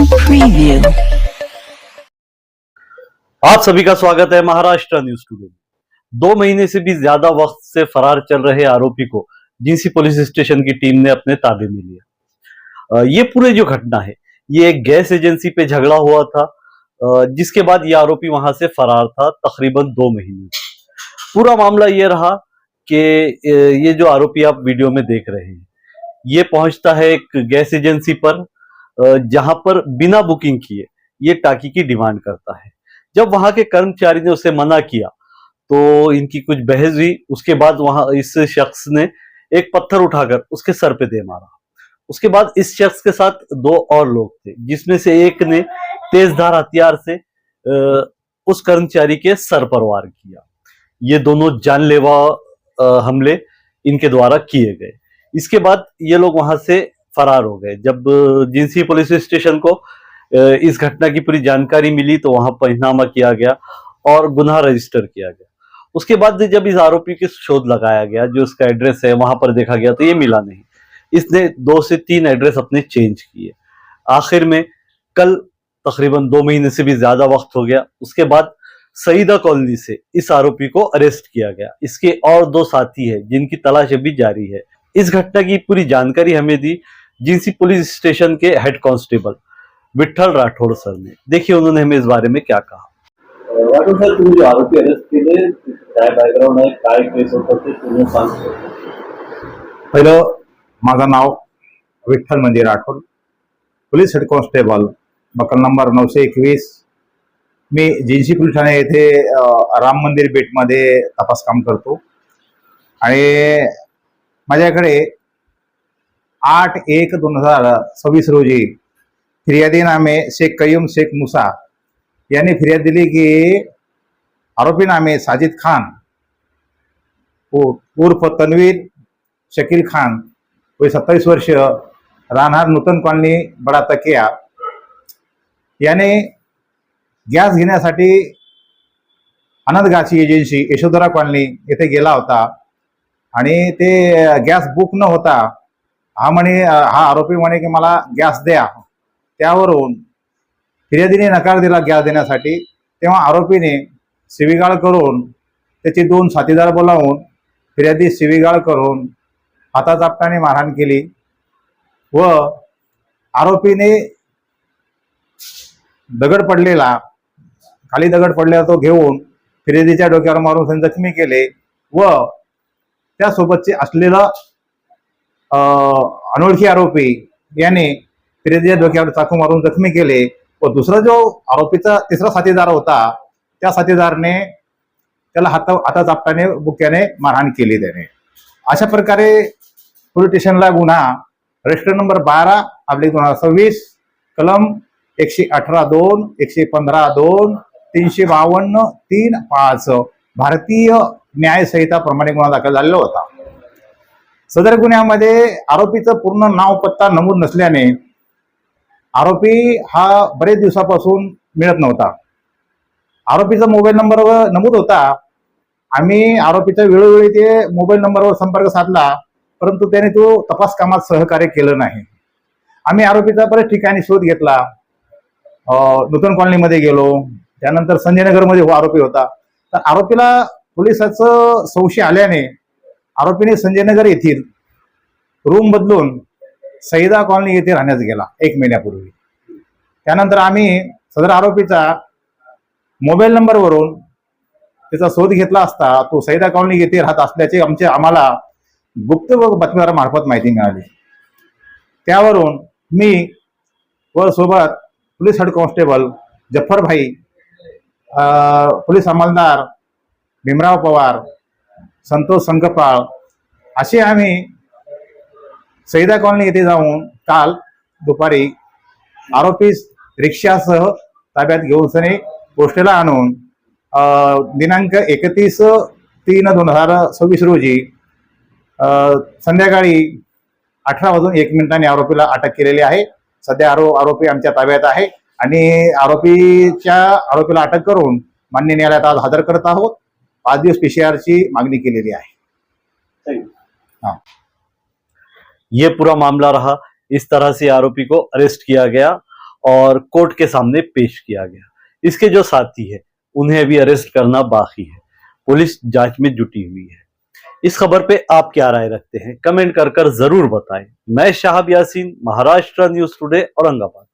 Preview. आप सभी का स्वागत है महाराष्ट्र न्यूज टुडे में। 2 महीने से भी ज्यादा वक्त से फरार चल रहे आरोपी को जिंसी पुलिस स्टेशन की टीम ने अपने ताबे में लिया। ये पूरे जो घटना है, ये एक गैस एजेंसी पे झगड़ा हुआ था, जिसके बाद ये आरोपी वहां से फरार था तकरीबन 2 महीने। पूरा मामला ये रहा कि ये जो आरोपी आप वीडियो में देख रहे हैं, ये पहुंचता है एक गैस एजेंसी पर, जहां पर बिना बुकिंग किए ये टाकी की डिमांड करता है। जब वहां के कर्मचारी ने उसे मना किया तो इनकी कुछ बहस हुई। उसके बाद वहां इस शख्स ने एक पत्थर उठाकर उसके सर पे दे मारा। उसके बाद इस शख्स के साथ 2 और लोग थे, जिसमें से एक ने तेजधार हथियार से उस कर्मचारी के सर पर वार किया। ये दोनों जानलेवा हमले इनके द्वारा किए गए। इसके बाद ये लोग वहां से फरार हो गए। जब जिंसी पुलिस स्टेशन को इस घटना की पूरी जानकारी मिली तो वहां पंचनामा किया गया और गुनाह रजिस्टर किया गया। उसके बाद जब इस आरोपी की शोध लगाया गया, जो उसका एड्रेस है वहां पर देखा गया तो ये मिला नहीं। इसने 2 से 3 एड्रेस अपने चेंज किए। आखिर में कल तकरीबन 2 महीने से भी ज्यादा वक्त हो गया, उसके बाद सईदा कॉलोनी से इस आरोपी को अरेस्ट किया गया। इसके और 2 साथी हैं जिनकी तलाश अभी जारी है। इस घटना की पूरी जानकारी हमें दी जिंसी पुलिस स्टेशन के head constable Vitthal Rathod sir ने। देखिए उन्होंने हमें इस बारे में क्या कहा। राठौड़ सर, तुम्ही जो आरोपी अरेस्ट केले काय बॅकग्राऊंड आहे, काय केस होतं ते तुम्ही सांगतो? पहिलं, माझं नाव Vitthal Mandir Rathod, police head constable buckle number 921। मी जिंसी पोलीस ठाणे येथे राम मंदिर बेटमध्ये तपास काम करतो आणि माझ्याकडे 8/1/2026 रोजी फिर्यादीनामे शेख कयूम शेख मुसा यांनी फिर्याद दिली की आरोपी नामे साजिद खान उर्फ तन्वीर शकील खान, वय 27 वर्ष, राहणार नूतन कॉलनी बडा तकिया, याने गॅस घेण्यासाठी अनंतगाची एजन्सी यशोधरा कॉलनी येथे गेला होता आणि ते गॅस बुक न होता हा आरोपी म्हणे की मला गॅस द्या। त्यावरून फिर्यादीने नकार दिला गॅस देण्यासाठी। तेव्हा आरोपीने शिवीगाळ करून त्याचे 2 साथीदार बोलावून फिर्यादी शिवीगाळ करून हाताचापटाने मारहाण केली व आरोपीने दगड पडलेला खाली दगड पडलेला तो घेऊन फिर्यादीच्या डोक्यावर मारून जखमी केले व त्यासोबतचे असलेला अनोळखी आरोपी याने फिर्यादीच्या डोक्यावर चाकू मारून जखमी केले व दुसरा जो आरोपीचा तिसरा साथीदार होता त्या साथीदारने त्याला हाताचापटाने बुक्याने मारहाण केली त्याने। अशा प्रकारे पोलीस स्टेशनला गुन्हा रजिस्टर नंबर 12/2026 कलम 118(2), 115(2), 352(3)(5) भारतीय न्याय संहिता प्रमाणे गुन्हा दाखल झालेला होता। सदर गुन्ह्यामध्ये आरोपीचं पूर्ण नाव पत्ता नमूद नसल्याने आरोपी हा बरेच दिवसापासून मिळत नव्हता। आरोपीचा मोबाईल नंबर नमूद होता। आम्ही आरोपीच्या वेळोवेळी ते मोबाईल नंबरवर संपर्क साधला, परंतु त्याने तो तपास कामात सहकार्य केलं नाही। आम्ही आरोपीचा बरेच ठिकाणी शोध घेतला। नूतन कॉलनीमध्ये गेलो, त्यानंतर संजयनगरमध्ये आरोपी होता। तर आरोपीला पोलिसाचं संशय आल्याने आरोपीने संजयनगर येथील रूम बदलून सईदा कॉलनी येथे राहण्यास गेला 1 महिन्यापूर्वी। त्यानंतर आम्ही सदर आरोपीचा मोबाईल नंबरवरून त्याचा शोध घेतला असता तो सईदा कॉलनी येथे राहत असल्याचे आम्हाला गुप्त बातमीदारामार्फत माहिती मिळाली। त्यावरून मी व सोबत police head constable Zafarbhai, police अंमलदार भीमराव पवार, संतोष संकपाळ असे आम्ही सईदा कॉलनी येथे जाऊन काल दुपारी आरोपीस रिक्षासह ताब्यात घेऊन पोस्टेला आणून दिनांक 31/3/2026 रोजी संध्याकाळी 18:01 आरोपीला अटक केलेली आहे। सध्या आरोपी आमच्या ताब्यात आहे आणि आरोपीला अटक करून मान्य न्यायालयात आज हजर करत आहोत। 5 दिवस PCR ची मागणी केलेली आहे। हाँ। ये पूरा मामला रहा। इस तरह से आरोपी को अरेस्ट किया गया और कोर्ट के सामने पेश किया गया। इसके जो साथी है उन्हें अभी अरेस्ट करना बाकी है। पुलिस जांच में जुटी हुई है। इस खबर पे आप क्या राय रखते हैं, कमेंट कर जरूर बताएं। मैं शाहब यासीन, महाराष्ट्र न्यूज टुडे, औरंगाबाद।